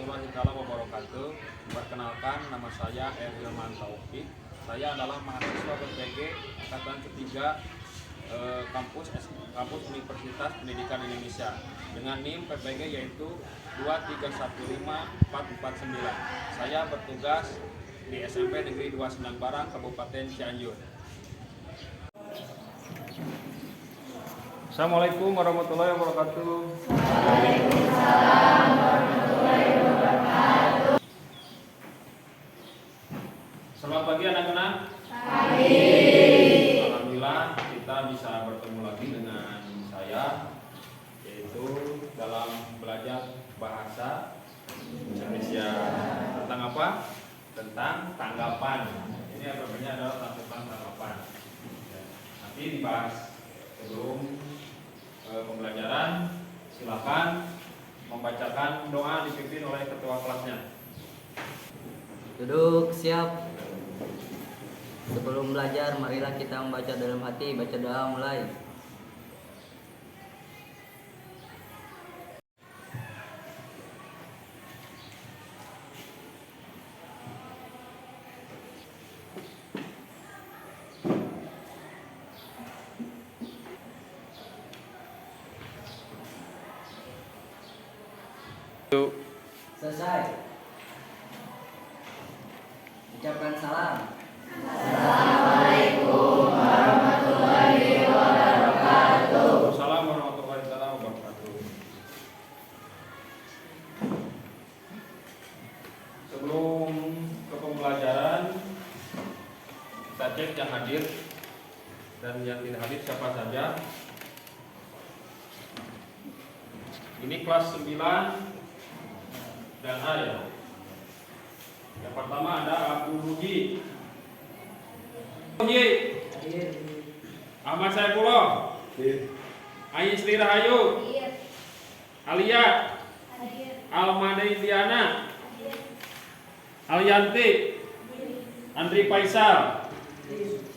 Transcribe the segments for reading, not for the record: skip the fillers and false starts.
warahmatullahi wabarakatuh. Perkenalkan, nama saya Hilman Taufik. Saya adalah mahasiswa PPG angkatan ketiga kampus Universitas Pendidikan Indonesia dengan NIM PPG yaitu 2315449. Saya bertugas di SMP Negeri 2 Sendang Barang, Kabupaten Cianjur. Assalamualaikum warahmatullahi wabarakatuh. Waalaikumsalam warahmatullahi wabarakatuh. Selamat pagi anak-anak. Pagi. Alhamdulillah kita bisa bertemu lagi dengan saya, yaitu dalam belajar bahasa Indonesia. Tentang apa? Tentang tanggapan. Ini apanya adalah tentang tanggapan. Nanti dibahas. Sebelum pembelajaran, silakan membacakan doa dipimpin oleh ketua kelasnya. Duduk, siap. Sebelum belajar, marilah kita membaca dalam hati. Baca doa mulai. Selesai. Ucapkan salam. Assalamualaikum warahmatullahi wabarakatuh. Assalamualaikum warahmatullahi wabarakatuh. Sebelum ke pembelajaran, kita cek yang hadir dan yang tidak hadir siapa saja. Ini kelas 9 dan A ya. Yang pertama ada Abdul Muji. Ahmad Saifullah. Ayin Sri Rahayu. Alia. Almada Indiana. Alianti. Andri Faisal.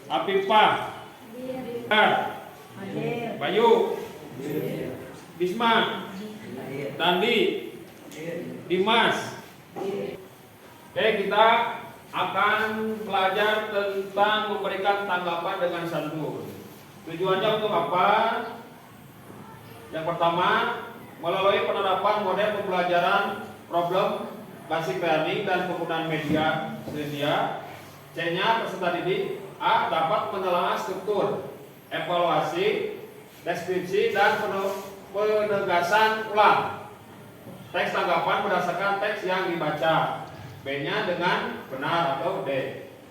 Apipah. Bayu. Bisma. Dandi. Dimas. Oke, kita akan belajar tentang memberikan tanggapan dengan santun. Tujuannya untuk apa? Yang pertama, melalui penerapan model pembelajaran problem basic learning dan penggunaan media sosial. C-nya peserta didik A dapat menelaah struktur, evaluasi, deskripsi dan penegasan ulang teks tanggapan berdasarkan teks yang dibaca. B-nya dengan benar atau D.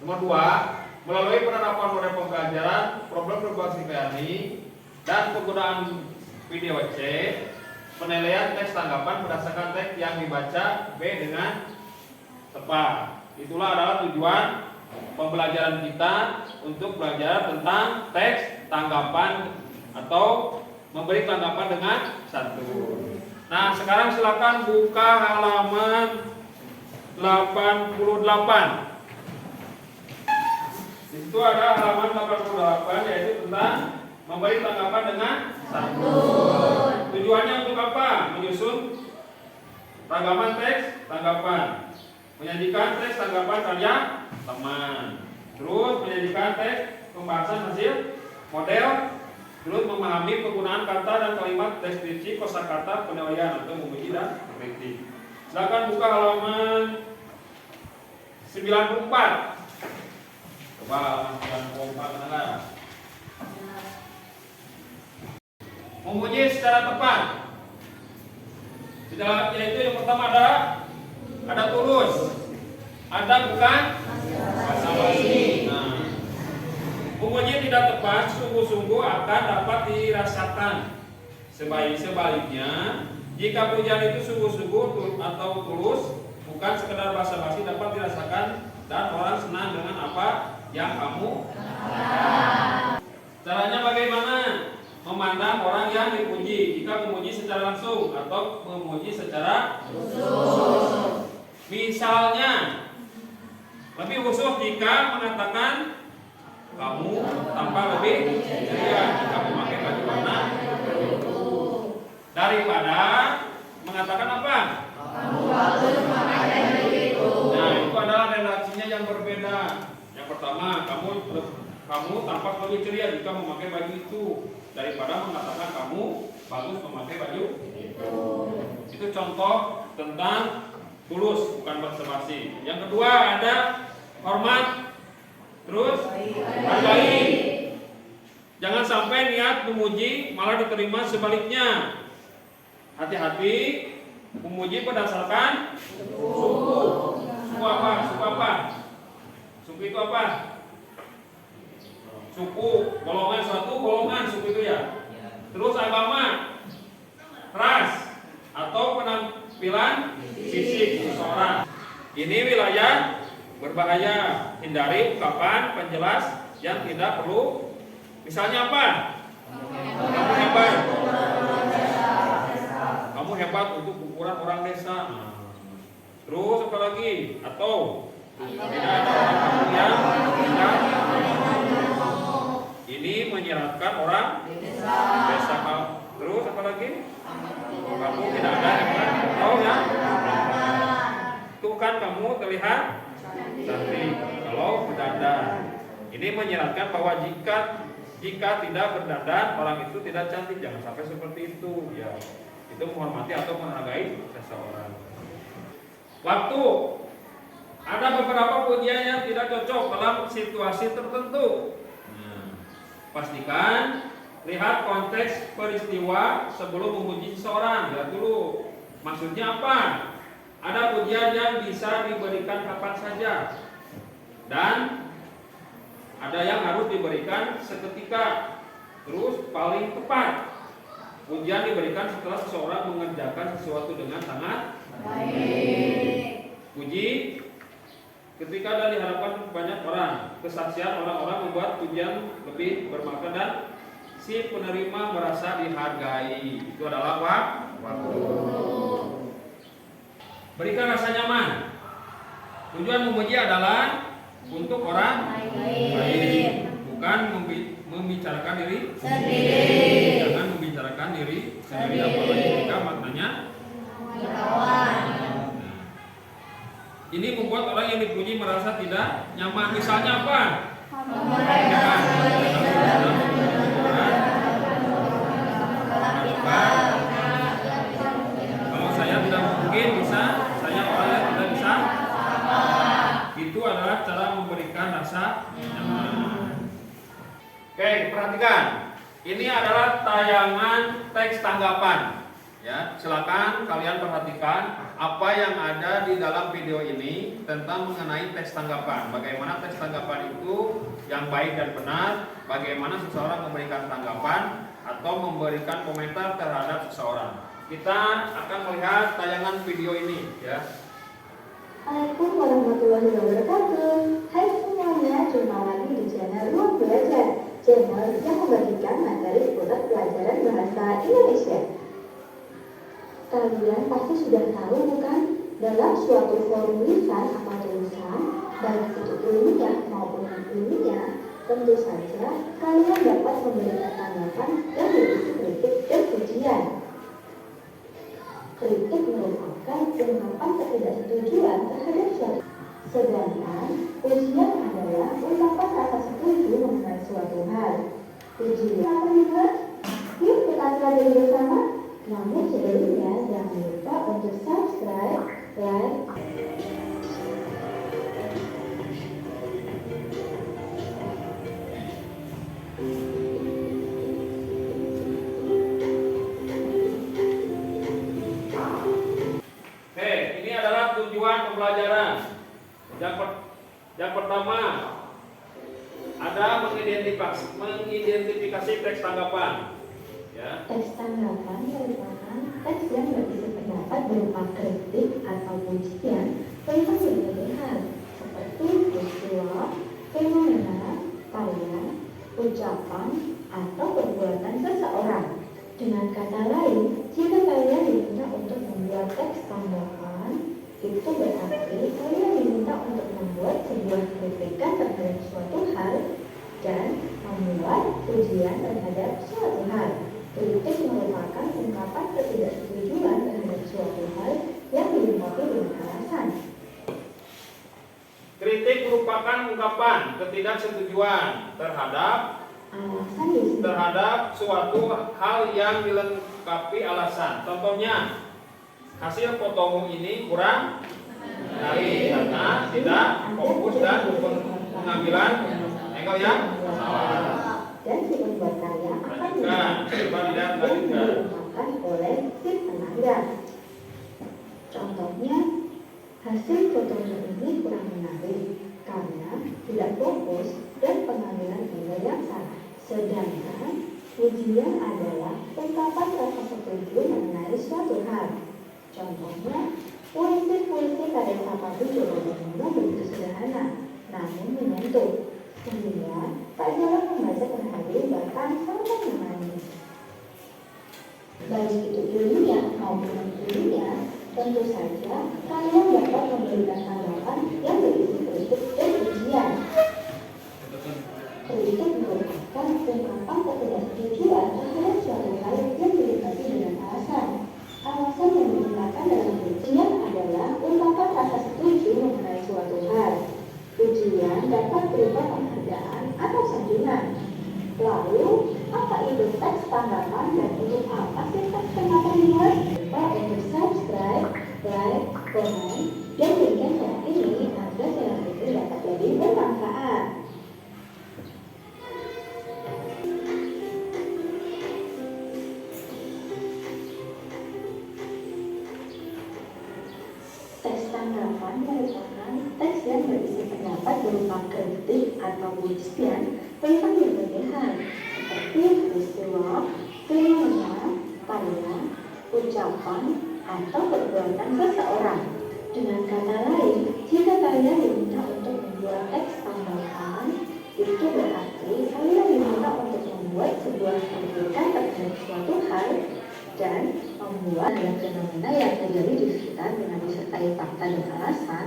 Nomor 2, melalui penerapan model pembelajaran problem berbasis learning dan penggunaan video C, penilaian teks tanggapan berdasarkan teks yang dibaca. B dengan tepat. Itulah adalah tujuan pembelajaran kita untuk belajar tentang teks tanggapan atau memberi tanggapan dengan santun. Nah, sekarang silakan buka halaman 88. Itu ada halaman 88 yaitu tentang memberi tanggapan dengan santun. Tujuannya untuk apa? Menyusun rangkuman teks tanggapan, menyajikan teks tanggapan karya teman, terus menyajikan teks pembahasan hasil model, terus memahami penggunaan kata dan kalimat deskripsi, kosakata, penilaian atau memuji dan kritik. Silakan buka halaman 94. Coba halaman 94 mana? Memuji secara tepat. Di dalamnya itu yang pertama ada tulus, ada bukan basa-basi. Nah, memuji tidak tepat sungguh-sungguh akan dapat dirasakan. Sebaliknya, jika pujian itu sungguh-sungguh atau tulus, bukan sekedar basa-basi, dapat dirasakan dan orang senang dengan apa yang kamu katakan. Caranya bagaimana? Memandang orang yang dipuji. Jika memuji secara langsung atau memuji secara khusus. Misalnya, lebih khusus jika mengatakan kamu tampak lebih ceria jika memakai baju warna biru daripada mengatakan apa? Kamu bagus pertama, kamu tampak lebih ceria jika memakai baju itu daripada mengatakan kamu bagus memakai baju itu. Itu contoh tentang tulus, bukan basa-basi. Yang kedua ada hormat, terus hargai. Jangan sampai niat memuji malah diterima sebaliknya. Hati-hati memuji berdasarkan suku. Suku apa? Suku apa? Suku itu apa? Suku, golongan suatu golongan suku itu ya. Terus agama, ras, atau penampilan fisik seseorang. Ini wilayah berbahaya. Hindari ungkapan penjelas yang tidak perlu. Misalnya apa? Kamu hebat. Kamu hebat untuk ukuran orang desa. Terus apa lagi? Atau tidak ada orang kamu yang tidak. Ini menyiratkan orang desa. Terus apa lagi? Kamu tidak ada hebat. Tahu ya? Itu kan kamu terlihat cantik. Kalau berdandan, ini menyiratkan bahwa jika tidak berdandan orang itu tidak cantik. Jangan sampai seperti itu ya. Itu menghormati atau menghargai seseorang. Waktu, ada beberapa pujian yang tidak cocok dalam situasi tertentu. Pastikan lihat konteks peristiwa sebelum memuji seseorang. Lihat dulu maksudnya apa. Ada pujian yang bisa diberikan kapan saja dan ada yang harus diberikan seketika. Terus paling tepat, pujian diberikan setelah seseorang mengerjakan sesuatu dengan sangat baik. Puji ketika ada di hadapan banyak orang. Kesaksian orang-orang membuat pujian lebih bermakna dan si penerima merasa dihargai. Itu adalah waktu. Berikan rasa nyaman. Tujuan memuji adalah untuk orang lain, bukan membicarakan diri sendiri. Jangan membicarakan diri sendiri, apalagi jika maknanya melawan. Ini membuat orang yang dipuji merasa tidak nyaman. Misalnya apa? Kalau saya tidak mungkin bisa, saya orang yang tidak bisa. Itu adalah cara memberikan rasa nyaman. Oke, perhatikan. Ini adalah tayangan teks tanggapan. Ya, silakan kalian perhatikan apa yang ada di dalam video ini tentang mengenai teks tanggapan. Bagaimana teks tanggapan itu yang baik dan benar, bagaimana seseorang memberikan tanggapan atau memberikan komentar terhadap seseorang. Kita akan melihat tayangan video ini ya. Assalamualaikum warahmatullahi wabarakatuh. Hai semuanya, jumpa lagi di channel Ruang Belajar, channel yang membagikan materi seputar pelajaran bahasa Indonesia. Kalian pasti sudah tahu bukan, dalam suatu forum lisan atau tulisan, baik itu ilmiah maupun non-ilmiah, tentu saja kalian dapat memberikan tanggapan yang berisi kritik dan pujian. Kritik merupakan ungkapan ketidaksetujuan terhadap suatu, sedangkan pujian adalah ungkapan rasa setuju mengenai suatu hal. Pujian apa juga? Yuk kita pelajari bersama. Namun sebelumnya jangan lupa untuk subscribe, like, ini adalah tujuan pembelajaran. Yang pertama ada mengidentifikasi teks tanggapan. Ya. teks tanggapan merupakan teks yang berisi pendapat berupa kritik atau pujian tentang berbagai hal seperti peristiwa, fenomena, karya, ucapan, atau perbuatan seseorang. Dengan kata lain, jika kalian diminta untuk membuat teks tanggapan, itu berarti kalian diminta untuk membuat sebuah kritikan terhadap suatu hal dan membuat pujian terhadap suatu hal. Kritik merupakan ungkapan ketidaksetujuan terhadap suatu hal yang dilengkapi dengan alasan. Kritik merupakan ungkapan ketidaksetujuan terhadap alasan yang terhadap suatu hal yang dilengkapi alasan. Contohnya, hasil fotomu ini kurang menarik karena tidak fokus dan pengambilan angle yang salah. dan si pembuat karya akan Lanjutkan, coba lihat yang lanjutkan. diungkapkan oleh si penangga. Contohnya, hasil fotonya ini kurang menarik karena tidak fokus dan pengambilan angle yang salah. Sedangkan pujian adalah ungkapan rasa setuju mengenai suatu hal. Contohnya, puisi karya Sapardi Djoko Damono begitu sederhana, namun menyentuh, sehingga tak jarang membaca terharu bahkan sampai menangis. Baik itu ilmiah maupun ilmiah, tentu saja kalian dapat memberikan tanggapan yang berisi kritik dan pujian. Kritik merupakan ungkapan ketidaksetujuan terhadap suatu hal yang dilengkapi dengan alasan. Alasan yang digunakan dalam pujian adalah ungkapan rasa setuju mengenai suatu hal. Pujian dapat berupa penghargaan atau sanjungan. Lalu, apa itu teks tanggapan dan untuk apa sih teks tanggapan dibuat? Lupa untuk subscribe, like, komen, dan berikan channel ini agar channel ini dapat lebih bermanfaat. Teks tanggapan merupakan teks yang berisi pendapat berupa kritik atau pujian tentang berbagai hal, seperti peristiwa, fenomena, karya, ucapan, atau perbuatan seseorang. Dengan kata lain, jika kalian diminta untuk membuat teks tanggapan, itu berarti kalian diminta untuk membuat sebuah kritikan terhadap suatu hal dan membuat ada fenomena yang terjadi di sekitar dengan disertai fakta dan alasan,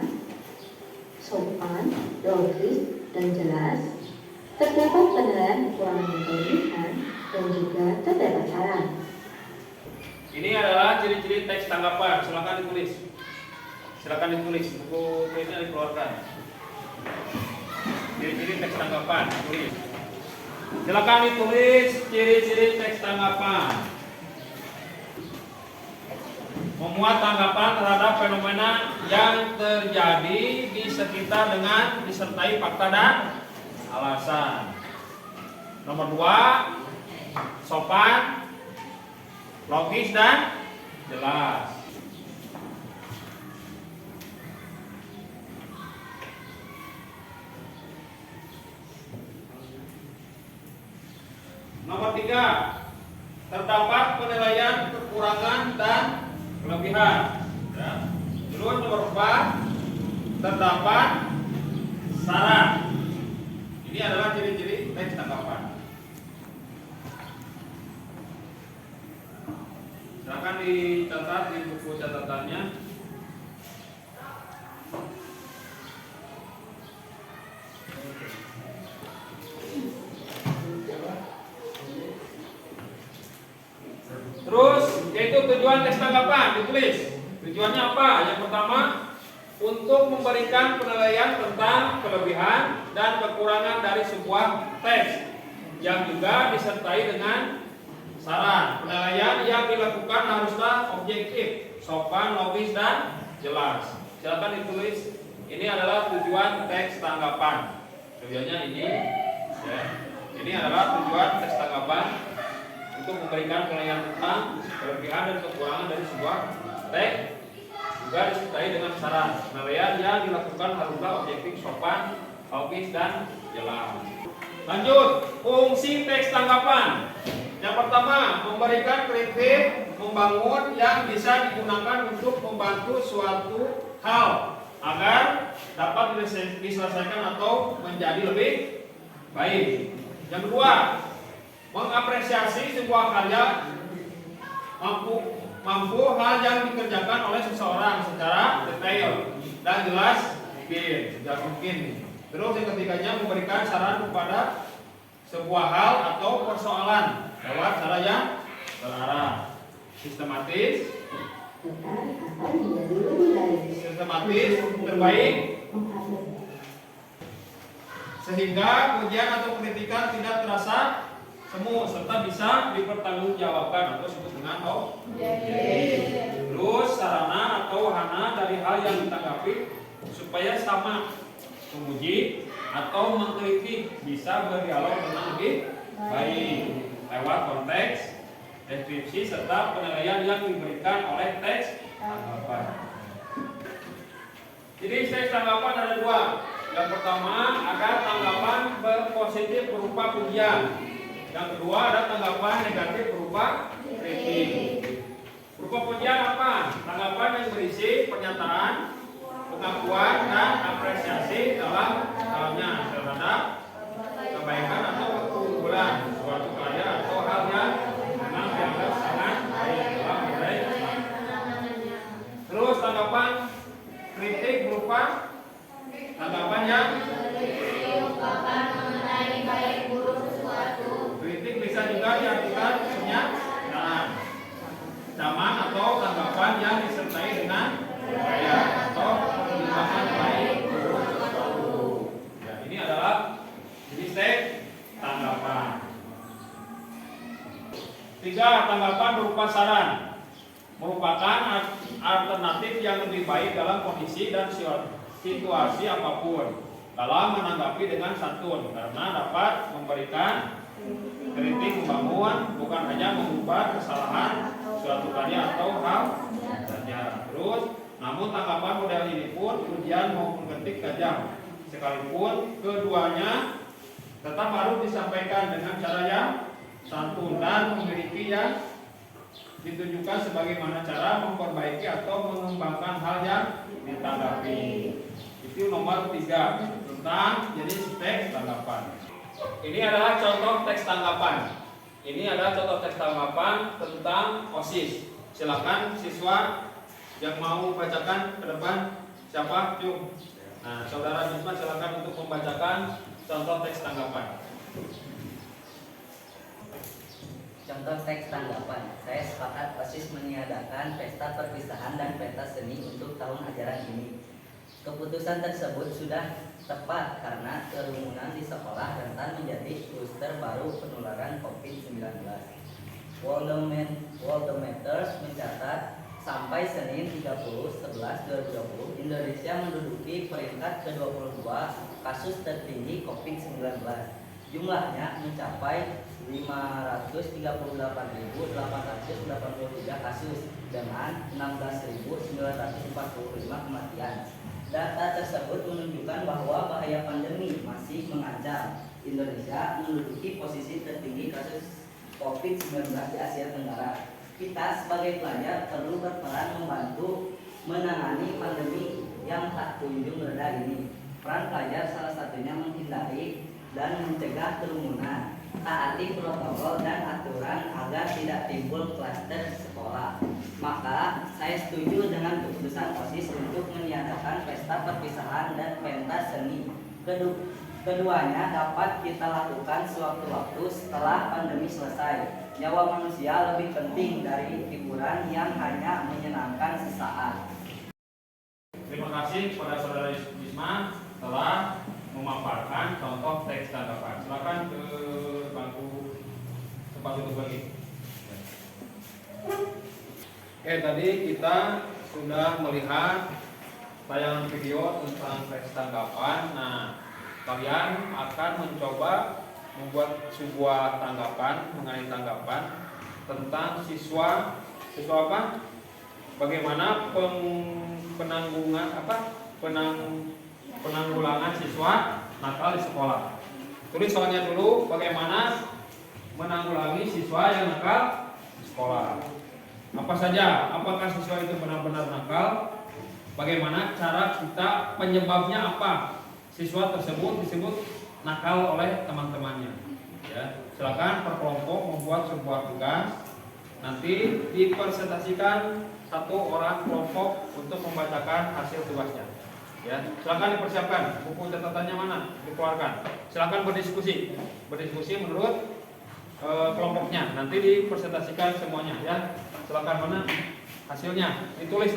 sopan, logis, dan jelas. Terdapat penilaian kekurangan dan kelebihan, dan juga terdapat saran. Ini adalah ciri-ciri teks tanggapan. Silakan ditulis. Silakan ditulis. Buku ini dikeluarkan. Ciri-ciri teks tanggapan. Tulis. Silakan ditulis ciri-ciri teks tanggapan. Memuat tanggapan terhadap fenomena yang terjadi di sekitar dengan disertai fakta dan alasan. Nomor 2, sopan, logis dan jelas. Nomor 3, terdapat penilaian kekurangan dan kelebihan. Ya. Terus nomor 4, terdapat saran. Ini adalah ciri-ciri teks tanggapan. Silakan dicatat di buku catatannya. Terus, yaitu tujuan teks tanggapan ditulis. Tujuannya apa? Yang pertama, untuk memberikan penilaian tentang kelebihan dan kekurangan dari sebuah teks yang juga disertai dengan saran. Penilaian yang dilakukan haruslah objektif, sopan, logis, dan jelas. Silakan ditulis. Ini adalah tujuan teks tanggapan. Tujuannya ini. Ya. Ini adalah tujuan teks tanggapan untuk memberikan penilaian tentang kelebihan dan kekurangan dari sebuah teks, juga disertai dengan saran. Penilaian yang dilakukan haruslah objektif, sopan, logis, dan jelas. Lanjut, fungsi teks tanggapan. Yang pertama, memberikan kritik membangun yang bisa digunakan untuk membantu suatu hal agar dapat diselesaikan atau menjadi lebih baik. Yang kedua, mengapresiasi sebuah karya mampu hal yang dikerjakan oleh seseorang secara detail dan jelas mungkin. Terus yang ketiganya, memberikan saran kepada sebuah hal atau persoalan lewat cara yang terarah, sistematis, terbaik, sehingga pujian atau kritikan tidak terasa semu serta bisa dipertanggungjawabkan atau disebut dengan objektif. Terus sarana atau wahana dari hal yang ditanggapi supaya sama memuji atau mengkritik, bisa berdialog dengan lebih baik lewat konteks, deskripsi serta penilaian yang diberikan oleh teks tanggapan. Jadi teks tanggapan ada dua. Yang pertama ada tanggapan berpositif berupa pujian. Yang kedua ada tanggapan negatif berupa kritik. Berupa pujian apa? Tanggapan yang berisi pernyataan, pengakuan dan apresiasi dalam dalamnya terhadap kebaikan atau keunggulan suatu karya atau hal yang memang dianggap sangat baik dalam nilai. Terus tanggapan kritik berupa tanggapan yang kritik bisa juga diartikan pernyataan, zaman atau tanggapan yang disertai dengan gaya atau pertimbangan baik buruk sesuatu. Ya, ini adalah jenis teks tanggapan. 3. Tanggapan berupa saran, merupakan alternatif yang lebih baik dalam kondisi dan situasi apapun dalam menanggapi dengan santun, karena dapat memberikan kritik membangun, bukan hanya mengubah kesalahan suatu karya atau hal saja. Terus, namun tanggapan model ini pun pujian maupun kritik tajam, sekalipun keduanya tetap harus disampaikan dengan cara yang santun dan memiliki yang ditunjukkan sebagaimana cara memperbaiki atau mengembangkan hal yang ditanggapi. Itu nomor 3 tentang jenis teks tanggapan. Ini adalah contoh teks tanggapan. Ini adalah contoh teks tanggapan tentang OSIS. Silakan siswa yang mau bacakan ke depan. Siapa? Yuk. Nah, saudara Yusman silakan untuk membacakan contoh teks tanggapan. Contoh teks tanggapan. Saya sepakat OSIS meniadakan pesta perpisahan dan pentas seni untuk tahun ajaran ini. Keputusan tersebut sudah tepat karena kerumunan di sekolah rentan menjadi kluster baru penularan COVID-19. Worldometers mencatat sampai Senin 30/11/2020 Indonesia menduduki peringkat ke-22 kasus tertinggi COVID-19. Jumlahnya mencapai 538.883 kasus dengan 16.945 kematian. Data tersebut menunjukkan bahwa bahaya pandemi masih mengancam. Indonesia menduduki posisi tertinggi kasus COVID-19 di Asia Tenggara. Kita sebagai pelajar perlu berperan membantu menangani pandemi yang tak kunjung reda ini. Peran pelajar salah satunya menghindari dan mencegah kerumunan, taati protokol dan aturan agar tidak timbul klaster sekolah. Maka saya setuju dengan keputusan OSIS untuk meniadakan pesta perpisahan dan pentas seni. Keduanya dapat kita lakukan sewaktu-waktu setelah pandemi selesai. Nyawa manusia lebih penting dari hiburan yang hanya menyenangkan sesaat. Terima kasih kepada saudara Yusman telah memaparkan contoh teks tanggapan. Silakan ke bangku tempat duduk lagi. Oke, tadi kita sudah melihat tayangan video tentang teks tanggapan. Nah, kalian akan mencoba membuat sebuah tanggapan mengenai tanggapan tentang siswa apa? Bagaimana penanggulangan siswa nakal di sekolah. Tulis soalnya dulu, bagaimana menanggulangi siswa yang nakal di sekolah. Apa saja? Apakah siswa itu benar-benar nakal? Bagaimana cara kita, penyebabnya apa? Siswa tersebut disebut nakal oleh teman-temannya. Ya, silakan per kelompok membuat sebuah tugas. Nanti dipresentasikan satu orang kelompok untuk membacakan hasil tugasnya. Ya, silakan dipersiapkan. Buku catatannya mana? Dikeluarkan. Silakan berdiskusi menurut kelompoknya. Nanti dipresentasikan semuanya. Ya, silakan mana hasilnya? Ditulis.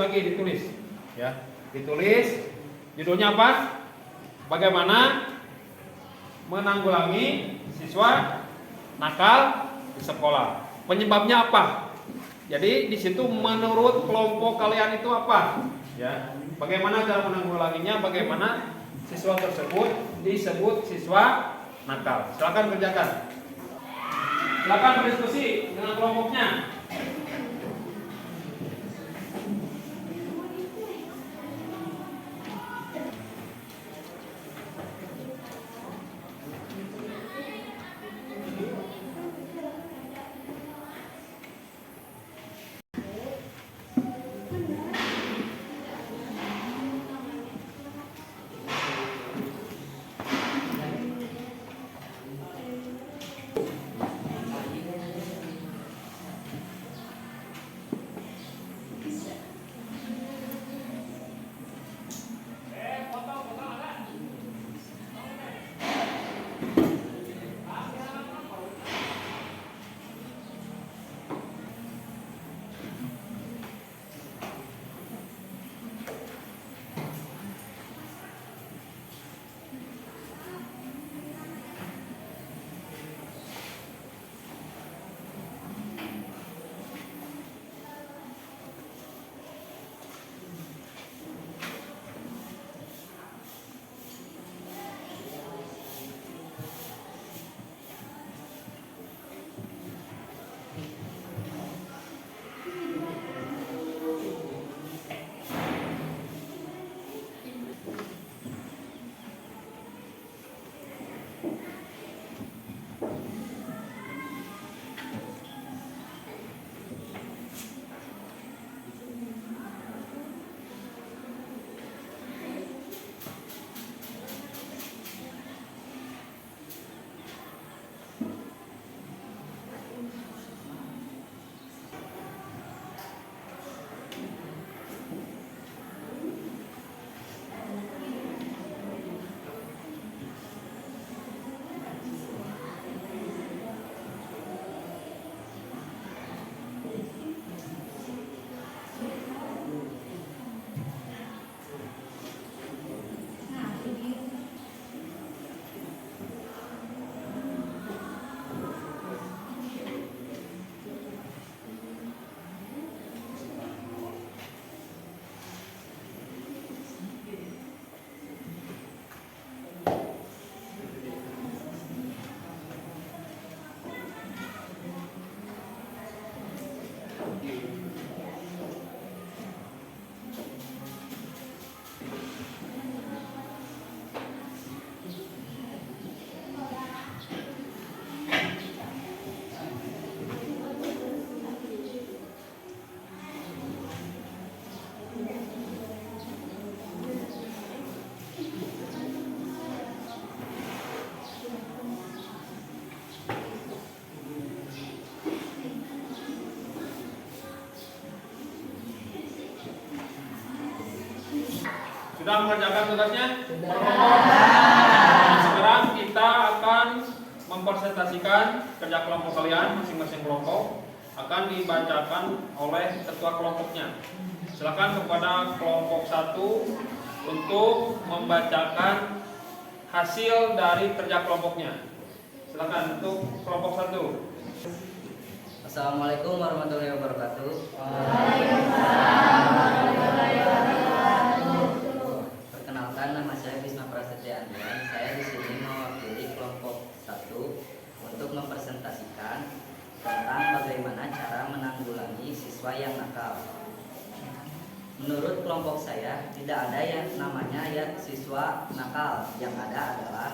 Ya, ditulis. Judulnya apa? Bagaimana menanggulangi siswa nakal di sekolah. Penyebabnya apa? Jadi di situ menurut kelompok kalian itu apa? Ya. Bagaimana cara menanggulanginya? Bagaimana siswa tersebut disebut siswa nakal? Silakan kerjakan. Silakan berdiskusi dengan kelompoknya. Sudah mengerjakan tugasnya? Sekarang kita akan mempresentasikan kerja kelompok kalian, masing-masing kelompok akan dibacakan oleh ketua kelompoknya. Silakan kepada kelompok 1 untuk membacakan hasil dari kerja kelompoknya. Silakan untuk kelompok 1. Assalamualaikum warahmatullahi wabarakatuh. Perkenalkan, nama saya Bisma Prasetya Andrian. Saya di sini mewakili kelompok 1 untuk mempresentasikan tentang bagaimana cara menanggulangi siswa yang nakal. Menurut kelompok saya tidak ada yang namanya siswa nakal. Yang ada adalah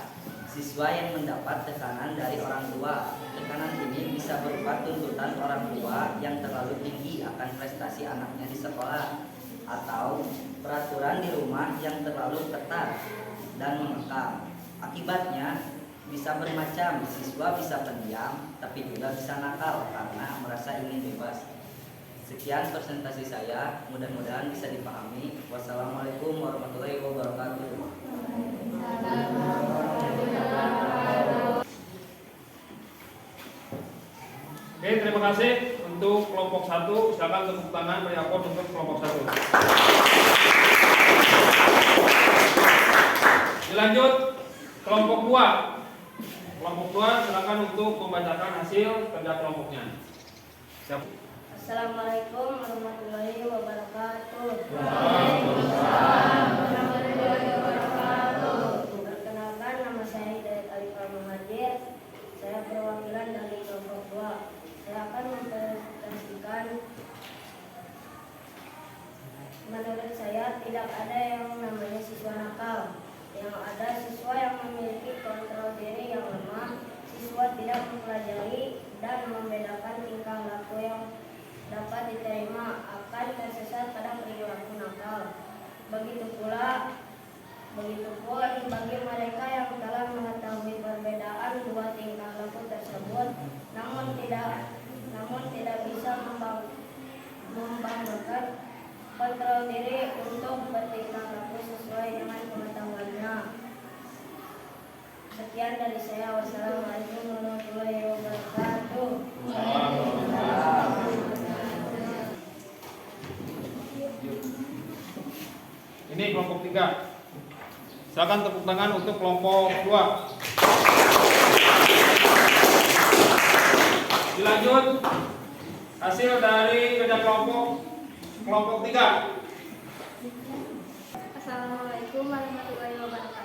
siswa yang mendapat tekanan dari orang tua. Tekanan ini bisa berupa tuntutan orang tua yang terlalu tinggi akan prestasi anaknya di sekolah, atau peraturan di rumah yang terlalu ketat dan mengekang. Akibatnya bisa bermacam, siswa bisa pendiam tapi juga bisa nakal karena merasa ingin bebas. Sekian presentasi saya, mudah-mudahan bisa dipahami. Wassalamualaikum warahmatullahi wabarakatuh. Oke, terima kasih untuk kelompok 1. Silakan tepuk tangan beri aplaus untuk kelompok 1. Dilanjut kelompok 2. Kelompok 2 silakan untuk membacakan hasil kerja kelompoknya. Siap. Assalamualaikum warahmatullahi wabarakatuh. Perkenalkan, nama saya Hidayat Alifah Muhajir. Saya perwakilan dari kelompok 2. Saya akan mempresentasikan. Menurut saya tidak ada yang namanya siswa nakal. Yang ada siswa yang memiliki kontrol diri yang lemah. Siswa tidak mempelajari dan membedakan tingkah laku yang dapat diterima, akan tersesat pada perilaku nakal. Begitu pula bagi mereka yang telah mengetahui perbedaan dua tingkah laku tersebut, namun tidak bisa membanggakan kontrol diri untuk bertingkah laku sesuai dengan pengetahuannya. Sekian dari saya. Wassalamualaikum warahmatullahi wabarakatuh. Ini kelompok 3. Silakan tepuk tangan untuk kelompok 2. Dilanjut hasil dari kerja kelompok 3. Assalamualaikum warahmatullahi wabarakatuh.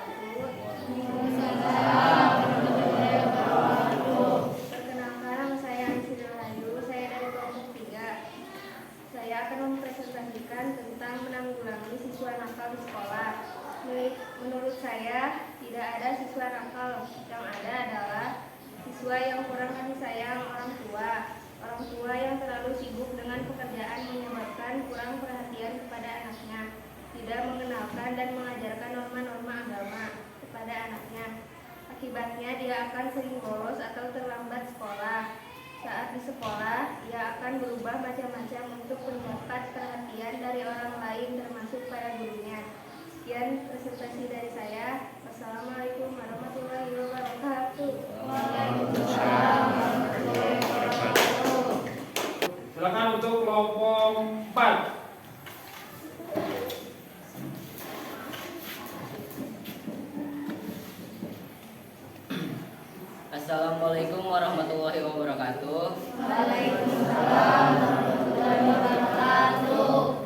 Perkenalkan, nama saya Ansi Rahayu. Saya dari kelompok 3. Saya akan mempresentasikan tentang menanggulangi siswa nakal di sekolah. Menurut saya tidak ada siswa nakal. Yang ada adalah siswa yang kurang kasih sayang orang tua. Orang tua yang terlalu sibuk dengan pekerjaan menyebabkan kurang perhatian kepada anaknya. Tidak mengenalkan dan mengajarkan norma-norma agama kepada anaknya. Akibatnya dia akan sering bolos atau terlambat sekolah. Saat di sekolah, ia akan berubah macam-macam untuk mendapat perhatian dari orang lain termasuk para gurunya. Sekian presentasi dari saya. Wassalamualaikum warahmatullahi wabarakatuh. Silakan untuk kelompok 4. Assalamualaikum warahmatullahi wabarakatuh.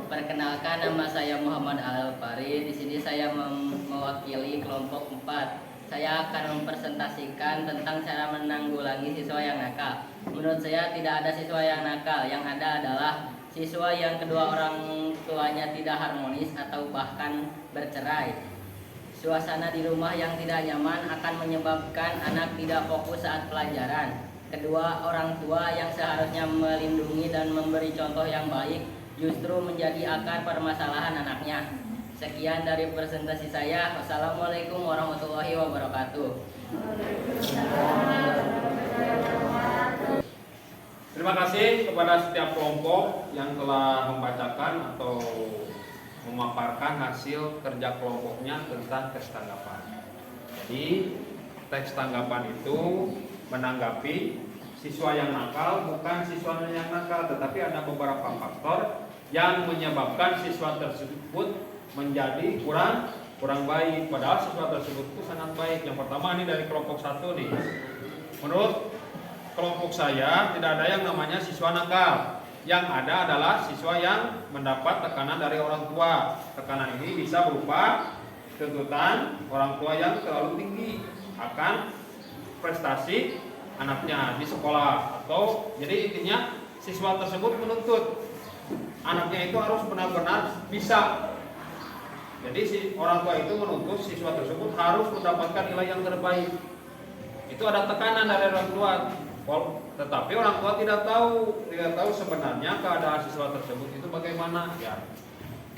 Perkenalkan, nama saya Muhammad Al-Fari. Di sini saya mewakili kelompok 4. Saya akan mempresentasikan tentang cara menanggulangi siswa yang nakal. Menurut saya tidak ada siswa yang nakal. Yang ada adalah siswa yang kedua orang tuanya tidak harmonis atau bahkan bercerai. Suasana di rumah yang tidak nyaman akan menyebabkan anak tidak fokus saat pelajaran. Kedua orang tua yang seharusnya melindungi dan memberi contoh yang baik justru menjadi akar permasalahan anaknya. Sekian dari presentasi saya. Wassalamualaikum warahmatullahi wabarakatuh. Terima kasih kepada setiap kelompok yang telah membacakan atau memaparkan hasil kerja kelompoknya tentang teks tanggapan. Jadi teks tanggapan itu menanggapi siswa yang nakal, bukan siswa yang nakal, tetapi ada beberapa faktor yang menyebabkan siswa tersebut menjadi kurang baik, padahal siswa tersebut itu sangat baik. Yang pertama ini dari kelompok 1 nih. Menurut kelompok saya tidak ada yang namanya siswa nakal. Yang ada adalah siswa yang mendapat tekanan dari orang tua. Tekanan ini bisa berupa tuntutan orang tua yang terlalu tinggi akan prestasi anaknya di sekolah, atau jadi intinya siswa tersebut menuntut anaknya itu harus benar-benar bisa. Jadi si orang tua itu menuntut siswa tersebut harus mendapatkan nilai yang terbaik. Itu ada tekanan dari orang tua. Tetapi orang tua tidak tahu sebenarnya keadaan siswa tersebut itu bagaimana ya.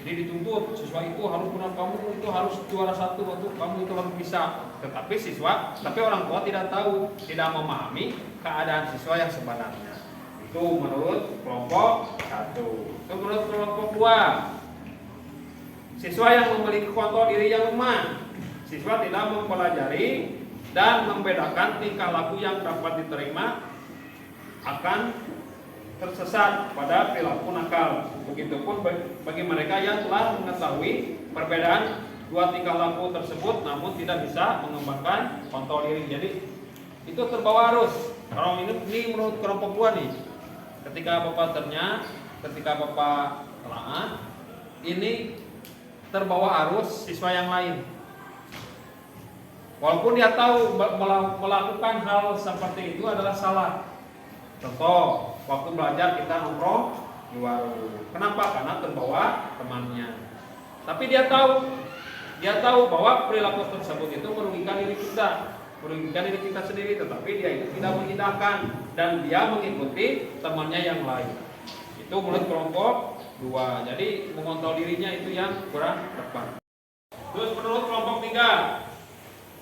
Jadi dituntut siswa itu harus benar, kamu itu harus juara 1, kamu itu harus bisa. Tapi orang tua tidak tahu, tidak memahami keadaan siswa yang sebenarnya. Itu menurut kelompok 1. Itu menurut kelompok 2. Siswa yang memiliki kontrol diri yang lemah. Siswa tidak mempelajari dan membedakan tingkah laku yang dapat diterima, akan tersesat pada perilaku nakal. Begitupun bagi mereka yang telah mengetahui perbedaan dua tingkah laku tersebut namun tidak bisa mengembangkan kontrol diri. Jadi itu terbawa arus. Kalau ini menurut kelompok 2 nih, ketika Bapak telaah, ini terbawa arus siswa yang lain. Walaupun dia tahu melakukan hal seperti itu adalah salah. Contoh, waktu belajar kita nongkrong di warung. Kenapa? Karena terbawa temannya. Tapi dia tahu bahwa perilaku tersebut itu merugikan diri kita sendiri, tetapi dia itu tidak mengindahkan dan dia mengikuti temannya yang lain. Itu menurut kelompok 2. Jadi mengontrol dirinya itu yang kurang tepat. Terus menurut kelompok 3,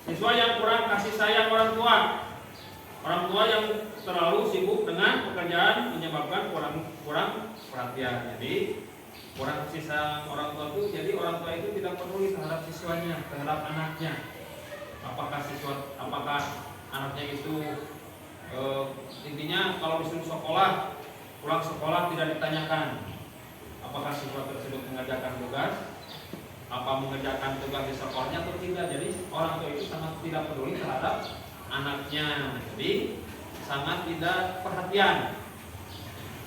siswa yang kurang kasih sayang orang tua. Orang tua yang terlalu sibuk dengan pekerjaan menyebabkan kurang perhatian. Jadi kurang kasih sayang orang tua itu, jadi orang tua itu tidak peduli terhadap siswanya, terhadap anaknya. Apakah anaknya itu intinya kalau disuruh sekolah, pulang sekolah tidak ditanyakan apakah siswa tersebut mengerjakan tugas, mengerjakan tugas di sekolahnya atau tidak. Jadi orang tua itu sangat tidak peduli terhadap anaknya, jadi sangat tidak perhatian.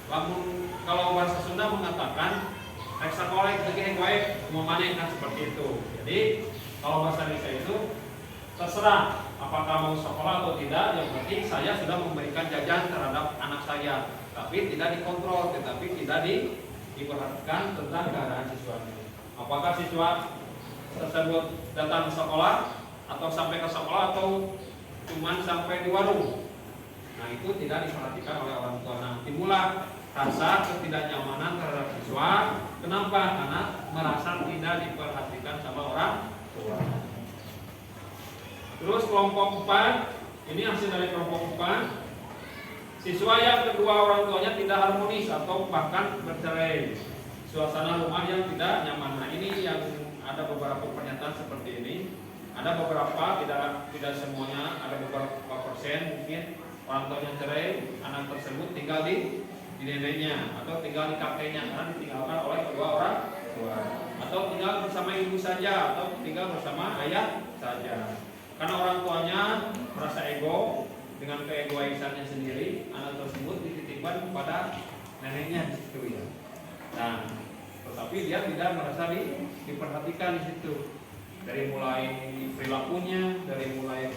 Namun kalau bahasa Sunda mengatakan reksa kolek bagi baik memaneh, kan seperti itu. Jadi kalau bahasa Indonesia itu terserah apakah mau sekolah atau tidak, yang penting saya sudah memberikan jajan terhadap anak saya, tapi tidak dikontrol, tetapi tidak diperhatikan tentang keadaan siswanya. Apakah siswa tersebut datang ke sekolah atau sampai ke sekolah atau cuman sampai di warung. Nah, itu tidak diperhatikan oleh orang tua. Nah, timbullah rasa ketidaknyamanan terhadap siswa. Kenapa? Karena merasa tidak diperhatikan sama orang tua. Terus kelompok 4, ini hasil dari kelompok 4. Siswa yang kedua orang tuanya tidak harmonis atau bahkan bercerai. Suasana rumah yang tidak nyaman. Nah, ini yang ada beberapa pernyataan seperti ini. Ada beberapa, tidak semuanya, ada beberapa persen mungkin orang tuanya cerai, anak tersebut tinggal di neneknya atau tinggal di kakeknya karena ditinggalkan oleh kedua orang tua, atau tinggal bersama ibu saja atau tinggal bersama ayah saja. Karena orang tuanya merasa ego dengan keegoisannya sendiri, anak tersebut dititipkan kepada neneknya di situ ya. Nah, tetapi dia tidak merasa diperhatikan di situ. Dari mulai perilakunya, dari mulai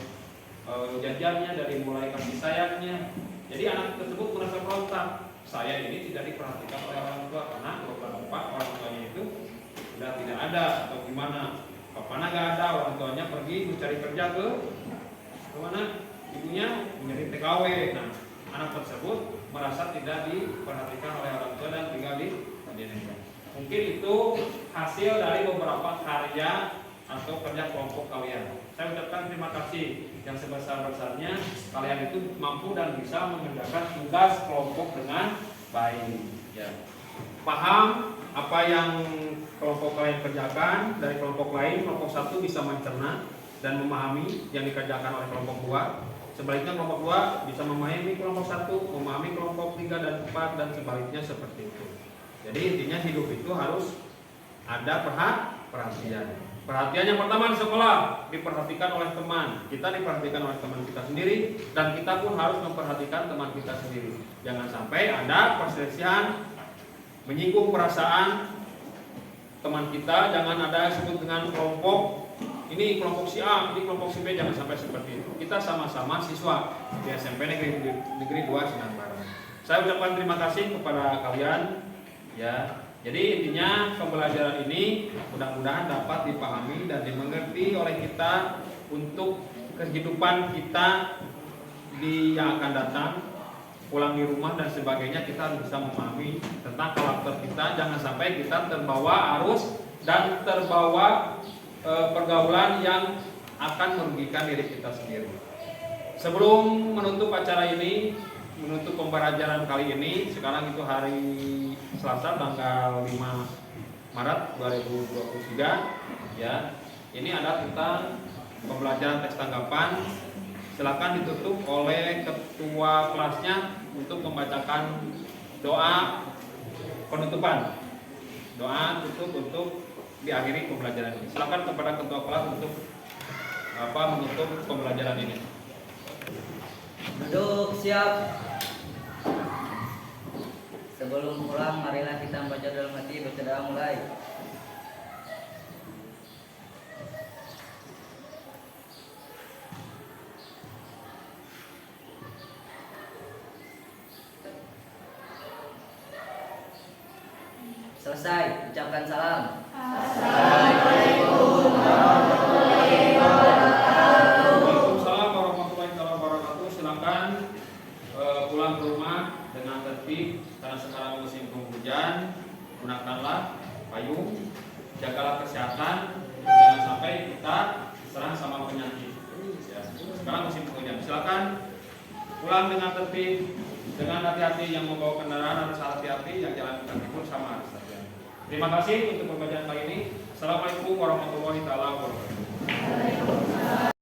jajannya, dari mulai kasih sayangnya. Jadi anak tersebut merasa berontak. Saya ini tidak diperhatikan oleh orang tua karena beberapa orang tuanya itu sudah tidak ada atau gimana. Bapaknya nggak ada, orang tuanya pergi mencari kerja ke mana? Ibunya menjadi TKW. Nah, anak tersebut merasa tidak diperhatikan oleh orang tua dan tinggal di neneknya. Mungkin itu hasil dari beberapa karya atau kerja kelompok kalian. Saya ucapkan terima kasih yang sebesar-besarnya kalian itu mampu dan bisa mengerjakan tugas kelompok dengan baik. Ya. Paham apa yang kelompok kalian kerjakan dari kelompok lain, kelompok 1 bisa mencerna dan memahami yang dikerjakan oleh kelompok 2. Sebaliknya kelompok 2 bisa memahami kelompok 1, memahami kelompok 3 dan 4 dan sebaliknya seperti itu. Jadi intinya hidup itu harus ada perhatian. Perhatian yang pertama di sekolah diperhatikan oleh teman. Kita diperhatikan oleh teman kita sendiri dan kita pun harus memperhatikan teman kita sendiri. Jangan sampai ada perselisihan menyinggung perasaan teman kita. Jangan ada sebut dengan kelompok ini kelompok si A, ini kelompok si B, jangan sampai seperti itu. Kita sama-sama siswa di SMP Negeri 2 Sinar Barat. Saya ucapkan terima kasih kepada kalian ya. Jadi intinya pembelajaran ini mudah-mudahan dapat dipahami dan dimengerti oleh kita untuk kehidupan kita yang akan datang, pulang di rumah dan sebagainya. Kita harus bisa memahami tentang karakter kita. Jangan sampai kita terbawa arus dan terbawa pergaulan yang akan merugikan diri kita sendiri. Sebelum menutup acara ini, menutup pembelajaran kali ini, sekarang itu hari Selasa tanggal 5 Maret 2023 ya. Ini ada tentang pembelajaran teks tanggapan. Silakan ditutup oleh ketua kelasnya untuk membacakan doa penutupan. Doa tutup untuk diakhiri pembelajaran ini. Silakan kepada ketua kelas untuk menutup pembelajaran ini. Duduk siap. Sebelum pulang, marilah kita membaca dalam hati. Baca doa mulai. Selesai, ucapkan salam. Waalaikumsalam warahmatullahi wabarakatuh. Silakan pulang ke rumah dengan tertib karena sekarang musim penghujan. Gunakanlah payung, jagalah kesehatan, jangan sampai kita diserang sama penyakit. Ya, sekarang musim penghujan. Silakan pulang dengan tertib, dengan hati-hati. Yang membawa kendaraan harus hati-hati, yang jalan kaki pun sama harus hati-hati. Terima kasih untuk pembacaan kali ini. Assalamualaikum warahmatullahi wabarakatuh.